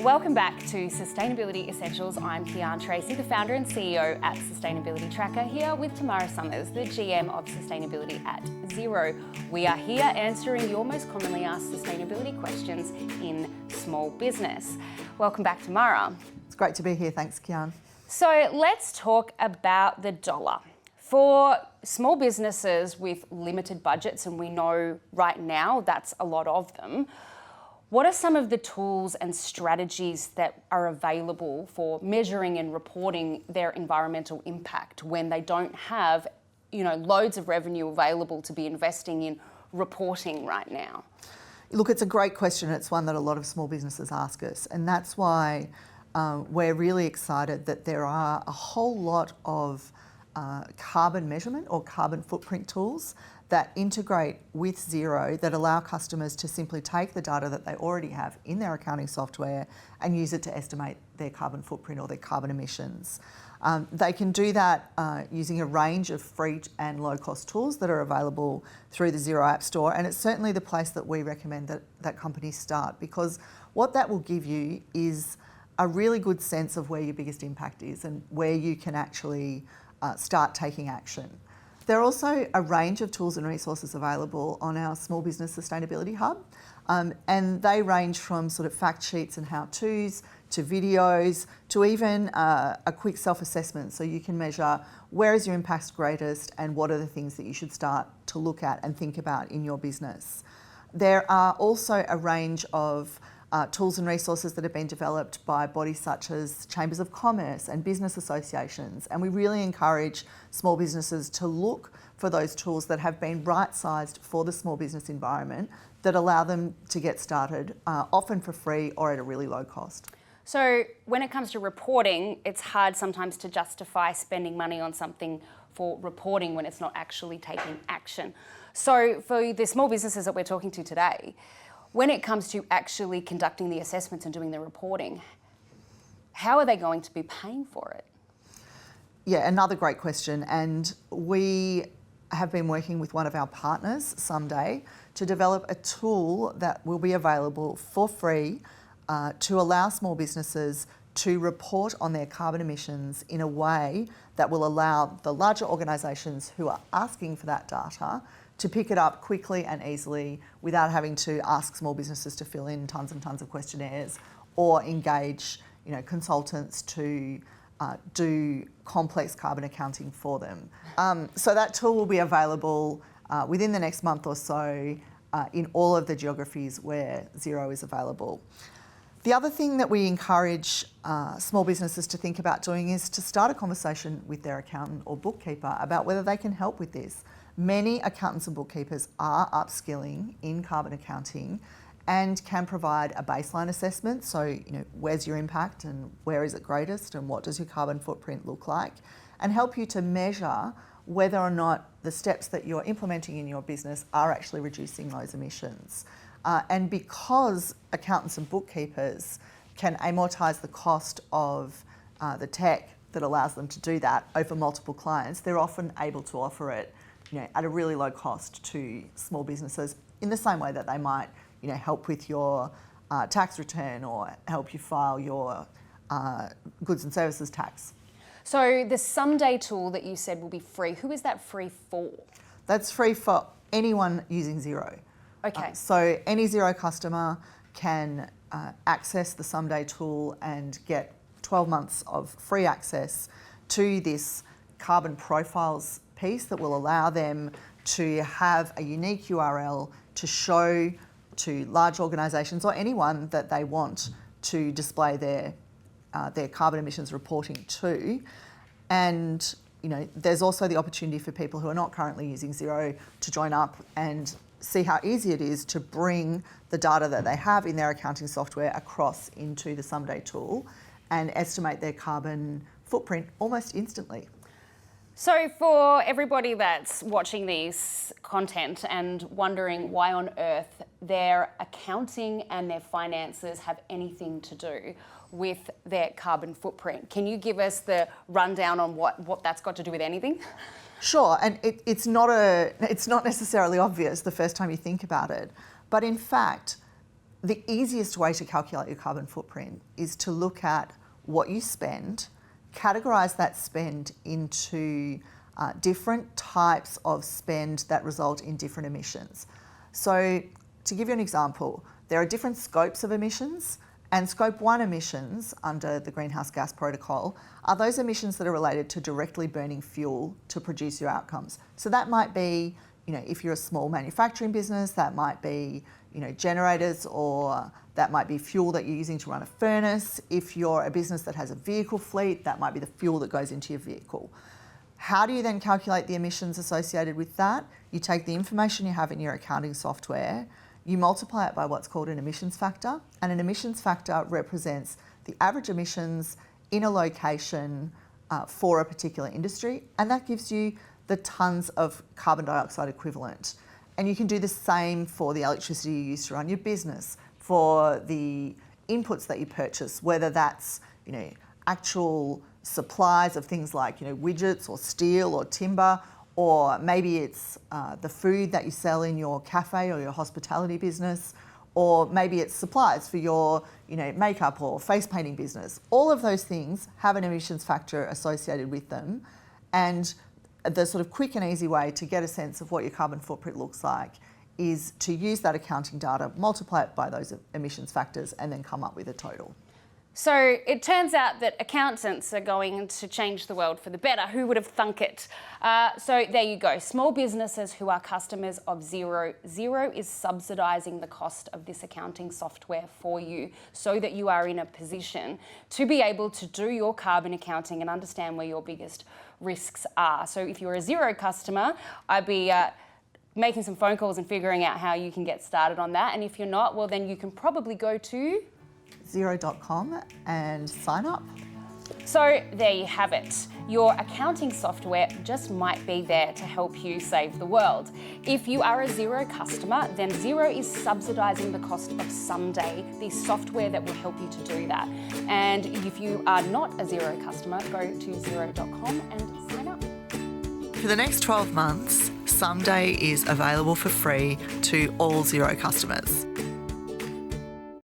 Welcome back to Sustainability Essentials. I'm Kiarne Treacy, the founder and CEO at Sustainability Tracker, here with Tamara Sommers, the GM of Sustainability at Xero. We are here answering your most commonly asked sustainability questions in small business. Welcome back, Tamara. It's great to be here. Thanks, Kiarne. So let's talk about the dollar. For small businesses with limited budgets, and we know right now that's a lot of them, what are some of the tools and strategies that are available for measuring and reporting their environmental impact when they don't have, loads of revenue available to be investing in reporting right now? Look, it's a great question. It's one that a lot of small businesses ask us, and that's why we're really excited that there are a whole lot of carbon measurement or carbon footprint tools that integrate with Xero that allow customers to simply take the data that they already have in their accounting software and use it to estimate their carbon footprint or their carbon emissions. They can do that using a range of free and low-cost tools that are available through the Xero App Store, and it's certainly the place that we recommend that companies start, because what that will give you is a really good sense of where your biggest impact is and where you can actually start taking action. There are also a range of tools and resources available on our Small Business Sustainability Hub, and they range from sort of fact sheets and how-tos to videos to even a quick self-assessment, so you can measure where is your impact greatest and what are the things that you should start to look at and think about in your business. There are also a range of tools and resources that have been developed by bodies such as chambers of commerce and business associations, and we really encourage small businesses to look for those tools that have been right-sized for the small business environment that allow them to get started, often for free or at a really low cost. So when it comes to reporting, it's hard sometimes to justify spending money on something for reporting when it's not actually taking action. So for the small businesses that we're talking to today, when it comes to actually conducting the assessments and doing the reporting, how are they going to be paying for it? Yeah, another great question. And we have been working with one of our partners, Sumday, to develop a tool that will be available for free to allow small businesses to report on their carbon emissions in a way that will allow the larger organisations who are asking for that data to pick it up quickly and easily without having to ask small businesses to fill in tons and tons of questionnaires or engage consultants to do complex carbon accounting for them. So that tool will be available within the next month or so in all of the geographies where Xero is available. The other thing that we encourage small businesses to think about doing is to start a conversation with their accountant or bookkeeper about whether they can help with this. Many accountants and bookkeepers are upskilling in carbon accounting and can provide a baseline assessment. So, where's your impact and where is it greatest and what does your carbon footprint look like, and help you to measure whether or not the steps that you're implementing in your business are actually reducing those emissions. And because accountants and bookkeepers can amortise the cost of the tech that allows them to do that over multiple clients, they're often able to offer it at a really low cost to small businesses in the same way that they might help with your tax return or help you file your goods and services tax. So the Sumday tool that you said will be free, who is that free for? That's free for anyone using Xero. Okay. So any Xero customer can access the Sumday tool and get 12 months of free access to this carbon profiles piece that will allow them to have a unique URL to show to large organisations or anyone that they want to display their carbon emissions reporting to. And there's also the opportunity for people who are not currently using Xero to join up and see how easy it is to bring the data that they have in their accounting software across into the Sumday tool and estimate their carbon footprint almost instantly. So for everybody that's watching this content and wondering why on earth their accounting and their finances have anything to do with their carbon footprint, can you give us the rundown on what that's got to do with anything? Sure, and it's not necessarily obvious the first time you think about it, but in fact, the easiest way to calculate your carbon footprint is to look at what you spend, categorise that spend into different types of spend that result in different emissions. So to give you an example, there are different scopes of emissions, and scope 1 emissions under the Greenhouse Gas Protocol are those emissions that are related to directly burning fuel to produce your outcomes. So that might be, if you're a small manufacturing business, that might be, generators, or that might be fuel that you're using to run a furnace. If you're a business that has a vehicle fleet, that might be the fuel that goes into your vehicle. How do you then calculate the emissions associated with that? You take the information you have in your accounting software, you multiply it by what's called an emissions factor, and an emissions factor represents the average emissions in a location for a particular industry, and that gives you the tonnes of carbon dioxide equivalent. And you can do the same for the electricity you use to run your business, for the inputs that you purchase, whether that's actual supplies of things like widgets or steel or timber, or maybe it's the food that you sell in your cafe or your hospitality business, or maybe it's supplies for your makeup or face painting business. All of those things have an emissions factor associated with them, and the sort of quick and easy way to get a sense of what your carbon footprint looks like is to use that accounting data, multiply it by those emissions factors, and then come up with a total. So it turns out that accountants are going to change the world for the better. Who would have thunk it? So there you go. Small businesses who are customers of Xero. Xero is subsidising the cost of this accounting software for you so that you are in a position to be able to do your carbon accounting and understand where your biggest risks are. So if you're a Xero customer, I'd be making some phone calls and figuring out how you can get started on that. And if you're not, well, then you can probably go to Xero.com and sign up. So there you have it. Your accounting software just might be there to help you save the world. If you are a Xero customer, then Xero is subsidising the cost of Sumday, the software that will help you to do that. And if you are not a Xero customer, go to Xero.com and sign up. For the next 12 months, Sumday is available for free to all Xero customers.